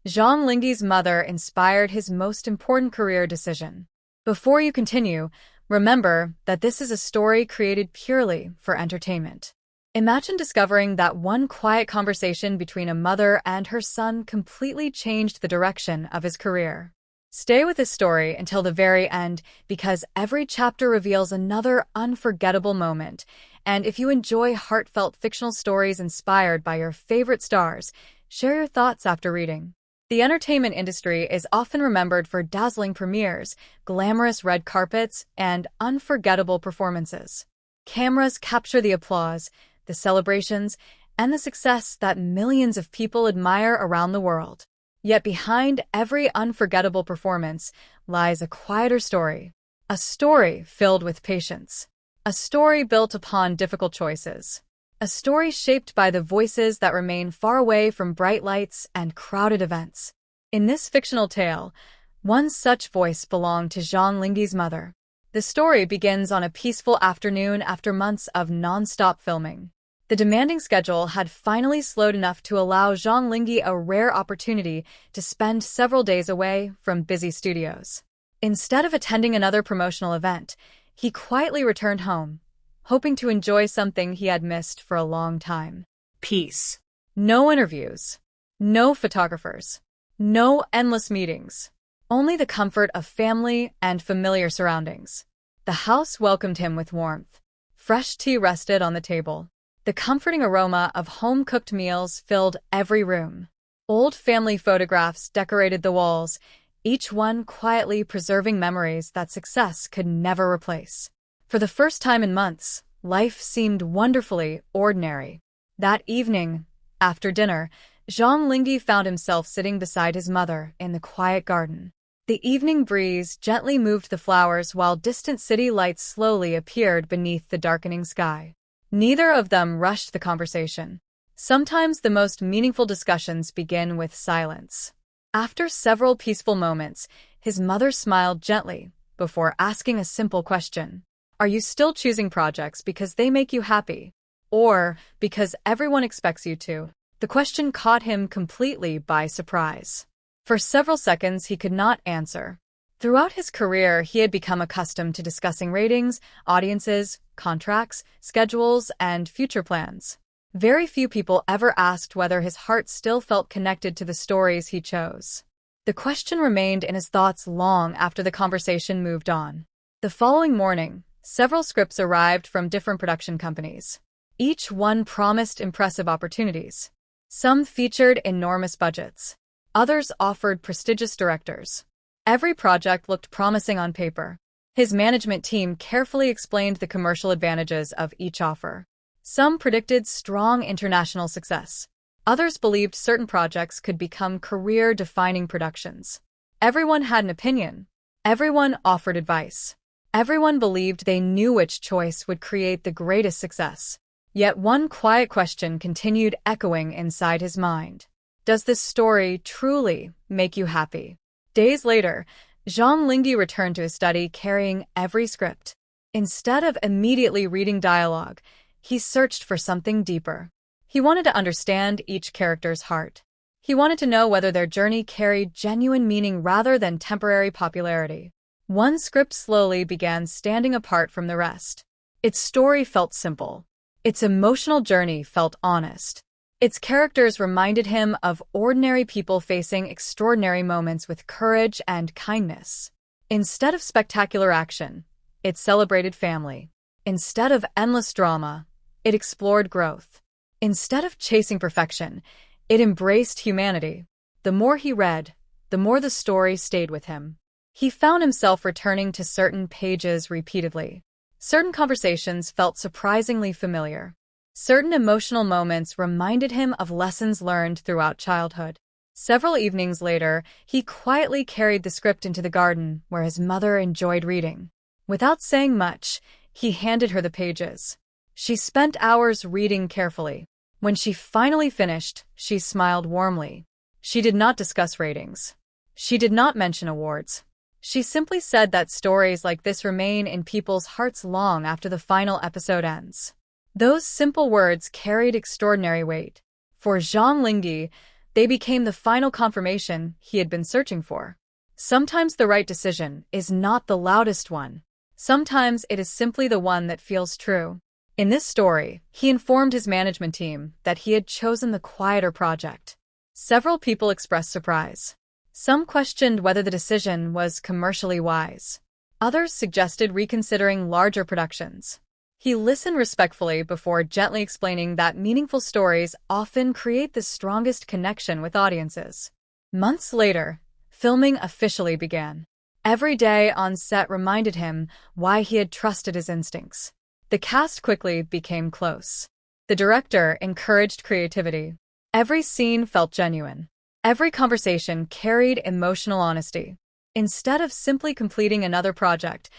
Zhang Linghe's mother inspired his most important career decision. Before you continue, remember that this is a story created purely for entertainment. Imagine discovering that one quiet conversation between a mother and her son completely changed the direction of his career. Stay with this story until the very end because every chapter reveals another unforgettable moment. And if you enjoy heartfelt fictional stories inspired by your favorite stars, share your thoughts after reading. The entertainment industry is often remembered for dazzling premieres, glamorous red carpets, and unforgettable performances. Cameras capture the applause, the celebrations, and the success that millions of people admire around the world. Yet behind every unforgettable performance lies a quieter story. A story filled with patience. A story built upon difficult choices. A story shaped by the voices that remain far away from bright lights and crowded events. In this fictional tale, one such voice belonged to Zhang Linghe's mother. The story begins on a peaceful afternoon after months of non-stop filming. The demanding schedule had finally slowed enough to allow Zhang Linghe a rare opportunity to spend several days away from busy studios. Instead of attending another promotional event, he quietly returned home, hoping to enjoy something he had missed for a long time. Peace. No interviews. No photographers. No endless meetings. Only the comfort of family and familiar surroundings. The house welcomed him with warmth. Fresh tea rested on the table. The comforting aroma of home-cooked meals filled every room. Old family photographs decorated the walls, each one quietly preserving memories that success could never replace. For the first time in months, life seemed wonderfully ordinary. That evening, after dinner, Zhang Linghe found himself sitting beside his mother in the quiet garden. The evening breeze gently moved the flowers while distant city lights slowly appeared beneath the darkening sky. Neither of them rushed the conversation. Sometimes the most meaningful discussions begin with silence. After several peaceful moments, his mother smiled gently before asking a simple question. Are you still choosing projects because they make you happy? Or because everyone expects you to? The question caught him completely by surprise. For several seconds, he could not answer. Throughout his career, he had become accustomed to discussing ratings, audiences, contracts, schedules, and future plans. Very few people ever asked whether his heart still felt connected to the stories he chose. The question remained in his thoughts long after the conversation moved on. The following morning, several scripts arrived from different production companies. Each one promised impressive opportunities. Some featured enormous budgets. Others offered prestigious directors. Every project looked promising on paper. His management team carefully explained the commercial advantages of each offer. Some predicted strong international success. Others believed certain projects could become career-defining productions. Everyone had an opinion. Everyone offered advice. Everyone believed they knew which choice would create the greatest success. Yet one quiet question continued echoing inside his mind. Does this story truly make you happy? Days later, Zhang Linghe returned to his study carrying every script. Instead of immediately reading dialogue, he searched for something deeper. He wanted to understand each character's heart. He wanted to know whether their journey carried genuine meaning rather than temporary popularity. One script slowly began standing apart from the rest. Its story felt simple. Its emotional journey felt honest. Its characters reminded him of ordinary people facing extraordinary moments with courage and kindness. Instead of spectacular action, it celebrated family. Instead of endless drama, it explored growth. Instead of chasing perfection, it embraced humanity. The more he read, the more the story stayed with him. He found himself returning to certain pages repeatedly. Certain conversations felt surprisingly familiar. Certain emotional moments reminded him of lessons learned throughout childhood. Several evenings later, he quietly carried the script into the garden where his mother enjoyed reading. Without saying much, he handed her the pages. She spent hours reading carefully. When she finally finished, she smiled warmly. She did not discuss ratings. She did not mention awards. She simply said that stories like this remain in people's hearts long after the final episode ends. Those simple words carried extraordinary weight. For Zhang Linghe, They became the final confirmation he had been searching for. Sometimes the right decision is not the loudest one. Sometimes it is simply the one that feels true. In this story, he informed his management team that he had chosen the quieter project. Several people expressed surprise. Some questioned whether the decision was commercially wise. Others suggested reconsidering larger productions. He listened respectfully before gently explaining that meaningful stories often create the strongest connection with audiences. Months later, filming officially began. Every day on set reminded him why he had trusted his instincts. The cast quickly became close. The director encouraged creativity. Every scene felt genuine. Every conversation carried emotional honesty. Instead of simply completing another project,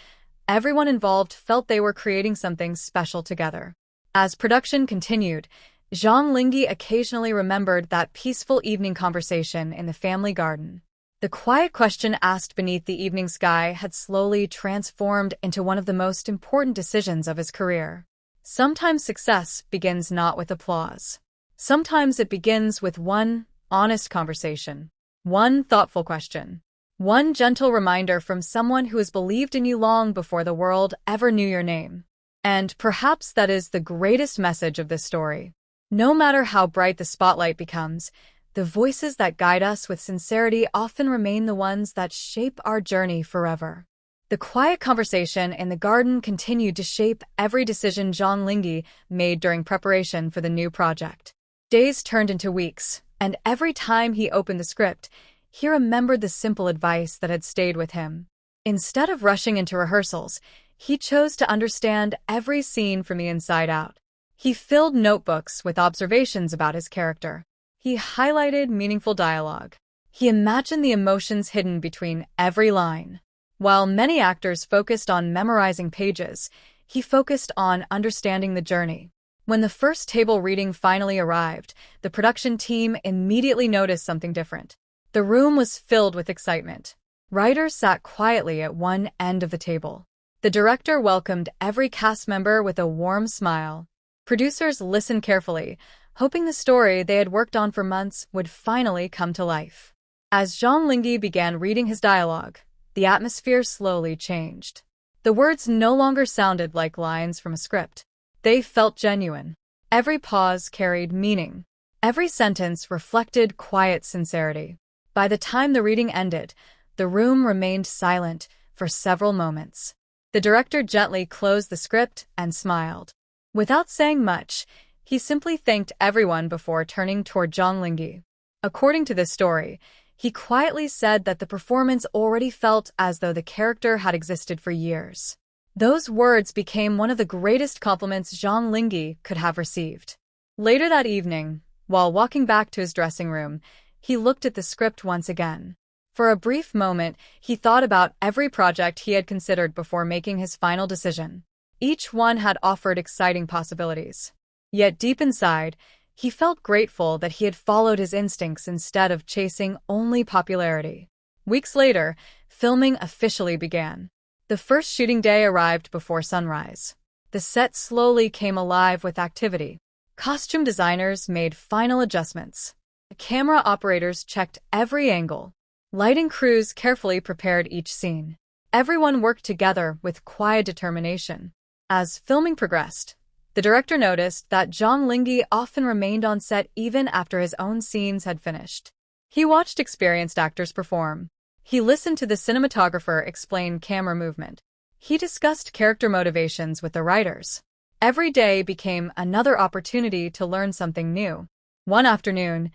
everyone involved felt they were creating something special together. As production continued, Zhang Linghe occasionally remembered that peaceful evening conversation in the family garden. The quiet question asked beneath the evening sky had slowly transformed into one of the most important decisions of his career. Sometimes success begins not with applause. Sometimes it begins with one honest conversation, one thoughtful question, one gentle reminder from someone who has believed in you long before the world ever knew your name. And perhaps that is the greatest message of this story. No matter how bright the spotlight becomes, the voices that guide us with sincerity often remain the ones that shape our journey forever. The quiet conversation in the garden continued to shape every decision Zhang Linghe made during preparation for the new project. Days turned into weeks, and every time he opened the script, he remembered the simple advice that had stayed with him. Instead of rushing into rehearsals, he chose to understand every scene from the inside out. He filled notebooks with observations about his character. He highlighted meaningful dialogue. He imagined the emotions hidden between every line. While many actors focused on memorizing pages, he focused on understanding the journey. When the first table reading finally arrived, the production team immediately noticed something different. The room was filled with excitement. Writers sat quietly at one end of the table. The director welcomed every cast member with a warm smile. Producers listened carefully, hoping the story they had worked on for months would finally come to life. As Zhang Linghe began reading his dialogue, the atmosphere slowly changed. The words no longer sounded like lines from a script. They felt genuine. Every pause carried meaning. Every sentence reflected quiet sincerity. By the time the reading ended, the room remained silent for several moments. The director gently closed the script and smiled. Without saying much, he simply thanked everyone before turning toward Zhang Linghe. According to this story, he quietly said that the performance already felt as though the character had existed for years. Those words became one of the greatest compliments Zhang Linghe could have received. Later that evening, while walking back to his dressing room, he looked at the script once again. For a brief moment, he thought about every project he had considered before making his final decision. Each one had offered exciting possibilities. Yet deep inside, he felt grateful that he had followed his instincts instead of chasing only popularity. Weeks later, filming officially began. The first shooting day arrived before sunrise. The set slowly came alive with activity. Costume designers made final adjustments. Camera operators checked every angle. Lighting crews carefully prepared each scene. Everyone worked together with quiet determination. As filming progressed, the director noticed that Zhang Linghe often remained on set even after his own scenes had finished. He watched experienced actors perform. He listened to the cinematographer explain camera movement. He discussed character motivations with the writers. Every day became another opportunity to learn something new. One afternoon,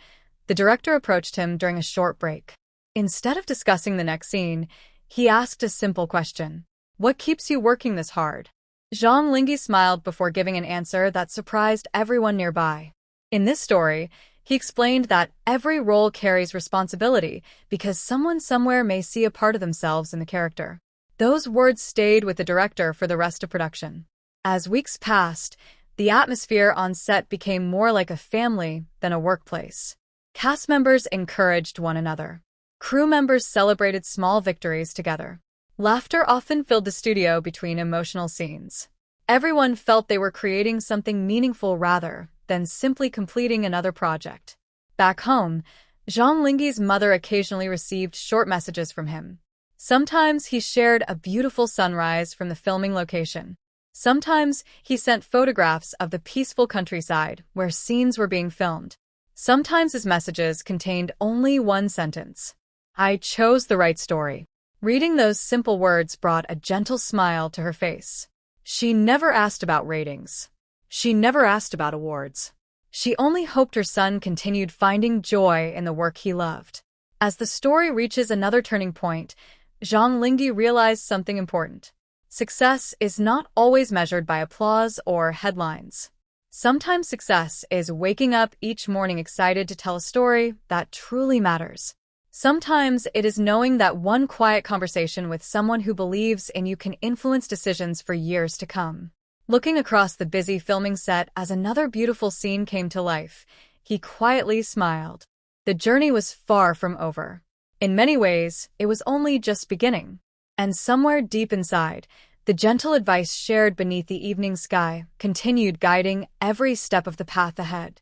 the director approached him during a short break. Instead of discussing the next scene, he asked a simple question. "What keeps you working this hard?" Zhang Linghe smiled before giving an answer that surprised everyone nearby. In this story, he explained that every role carries responsibility because someone somewhere may see a part of themselves in the character. Those words stayed with the director for the rest of production. As weeks passed, the atmosphere on set became more like a family than a workplace. Cast members encouraged one another. Crew members celebrated small victories together. Laughter often filled the studio between emotional scenes. Everyone felt they were creating something meaningful rather than simply completing another project. Back home, Zhang Linghe's mother occasionally received short messages from him. Sometimes he shared a beautiful sunrise from the filming location. Sometimes he sent photographs of the peaceful countryside where scenes were being filmed. Sometimes his messages contained only one sentence: "I chose the right story." Reading those simple words brought a gentle smile to her face. She never asked about ratings. She never asked about awards. She only hoped her son continued finding joy in the work he loved. As the story reaches another turning point, Zhang Linghe realized something important. Success is not always measured by applause or headlines. Sometimes success is waking up each morning excited to tell a story that truly matters. Sometimes it is knowing that one quiet conversation with someone who believes in you can influence decisions for years to come. Looking across the busy filming set as another beautiful scene came to life, he quietly smiled. The journey was far from over. In many ways, it was only just beginning. And somewhere deep inside, the gentle advice shared beneath the evening sky continued guiding every step of the path ahead.